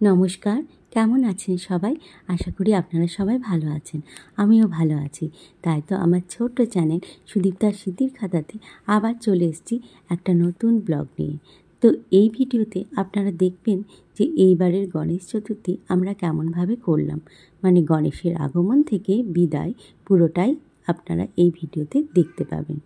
নমস্কার, কেমন আছেন সবাই? আশা করি আপনারা সবাই ভালো আছেন। আমিও ভালো আছি। তাই তো আমার ছোট্ট চ্যানেল সুদীপ্তার স্মৃতির খাতাতে আবার চলে এসেছি একটা নতুন ব্লগ নিয়ে। তো এই ভিডিওতে আপনারা দেখবেন যে এইবারের গণেশ চতুর্থী আমরা কেমনভাবে করলাম। মানে গণেশের আগমন থেকে বিদায় পুরোটাই আপনারা এই ভিডিওতে দেখতে পাবেন।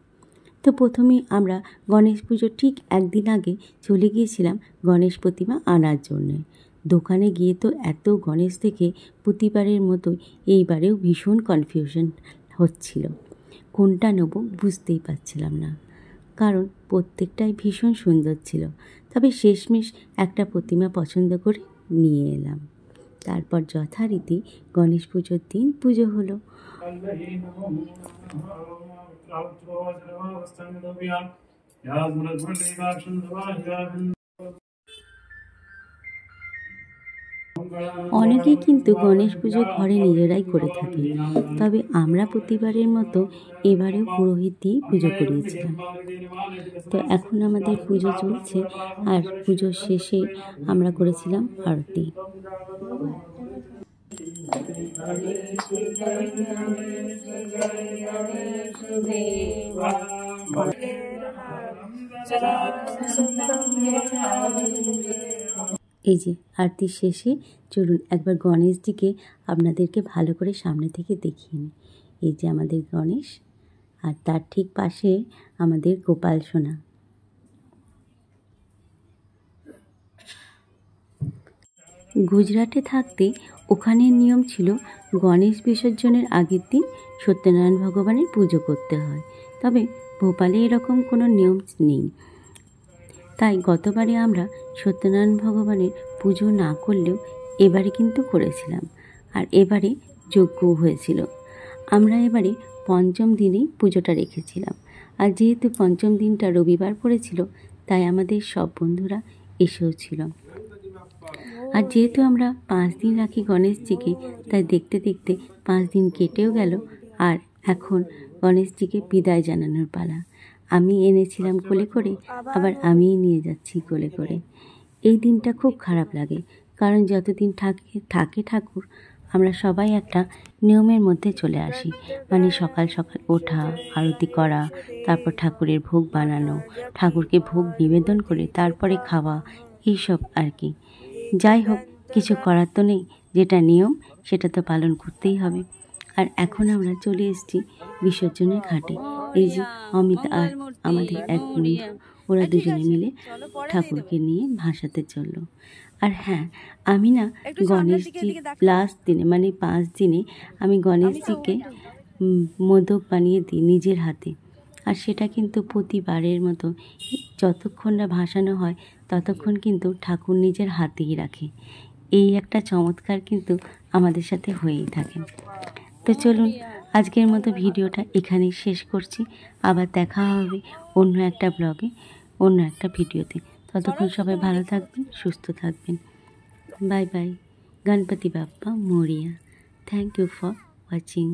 তো প্রথমেই আমরা গণেশ পুজোর ঠিক একদিন আগে চলে গিয়েছিলাম গণেশ প্রতিমা আনার জন্যে। দোকানে গিয়ে তো এত গণেশ দেখে প্রতিবারের মতোই এইবারেও ভীষণ কনফিউশন হচ্ছিল, কোনটা নেব বুঝতেই পারছিলাম না, কারণ প্রত্যেকটাই ভীষণ সুন্দর ছিল। তবে শেষমেশ একটা প্রতিমা পছন্দ করে নিয়ে এলাম। তারপর যথারীতি গণেশ পুজোর দিন পুজো হলো। অনেকেই কিন্তু গণেশ পুজো ঘরে নিজেরাই করে থাকে, তবে আমরা প্রতিবারের মতো এবারেও পুরোহিত দিয়ে পুজো করিয়েছিলাম। তো এখন আমাদের পুজো চলছে, আর পুজোর শেষে আমরা করেছিলাম আরতি। এই যে আরতির শেষে চলুন একবার গণেশজিকে আপনাদেরকে ভালো করে সামনে থেকে দেখিয়ে নিই। এই যে আমাদের গণেশ, আর তার ঠিক পাশে আমাদের গোপাল সোনা। গুজরাটে থাকতে ওখানের নিয়ম ছিল গণেশ বিসর্জনের আগের দিন সত্যনারায়ণ ভগবানের পুজো করতে হয়। তবে ভোপালে এরকম কোনো নিয়ম নেই। তাই গতবারে আমরা সত্যনারায়ণ ভগবানের পুজো না করলেও এবারে কিন্তু করেছিলাম, আর এবারে যজ্ঞও হয়েছিল। আমরা এবারে পঞ্চম দিনেই পুজোটা রেখেছিলাম, আর যেহেতু পঞ্চম দিনটা রবিবার পড়েছিল তাই আমাদের সব বন্ধুরা এসেও ছিল। আর যেহেতু আমরা 5 দিন রাখি গণেশজিকে, তাই দেখতে দেখতে 5 দিন কেটেও গেল। আর এখন গণেশজিকে বিদায় জানানোর পালা। আমি এনেছিলাম কোলে করে, আবার আমিই নিয়ে যাচ্ছি কোলে করে। এই দিনটা খুব খারাপ লাগে, কারণ যতদিন থাকে ঠাকুর, আমরা সবাই একটা নিয়মের মধ্যে চলে আসি। মানে সকাল সকাল ওঠা, আরতি করা, তারপর ঠাকুরের ভোগ বানানো, ঠাকুরকে ভোগ নিবেদন করে তারপরে খাওয়া, এইসব আর কি। যাই হোক, কিছু করার তো নেই, যেটা নিয়ম সেটা তো পালন করতেই হবে। আর এখন আমরা চলে এসেছি বিসর্জনের ঘাটে। এই যে অমিত আর আমাদের এক বন্ধু, ওরা দুজনে মিলে ঠাকুরকে নিয়ে ভাসাতে চললো। আর হ্যাঁ, আমি না গণেশজি লাস্ট দিনে মানে 5 দিনে আমি গণেশজিকে মোদক বানিয়ে দিই নিজের হাতে। আর সেটা কিন্তু প্রতিবারের মতো যতক্ষণ না ভাসানো হয় ততক্ষণ কিন্তু ঠাকুর নিজের হাতেই রাখে। এই একটা চমৎকার কিন্তু আমাদের সাথে হয়েই থাকে। তো চলুন আজকের মতো ভিডিওটা এখানেই শেষ করছি। আবার দেখা হবে অন্য একটা ব্লগে, অন্য একটা ভিডিওতে। ততক্ষণ সবাই ভালো থাকবেন, সুস্থ থাকবেন। Bye bye. Ganpati Bappa Morya. Thank you for watching.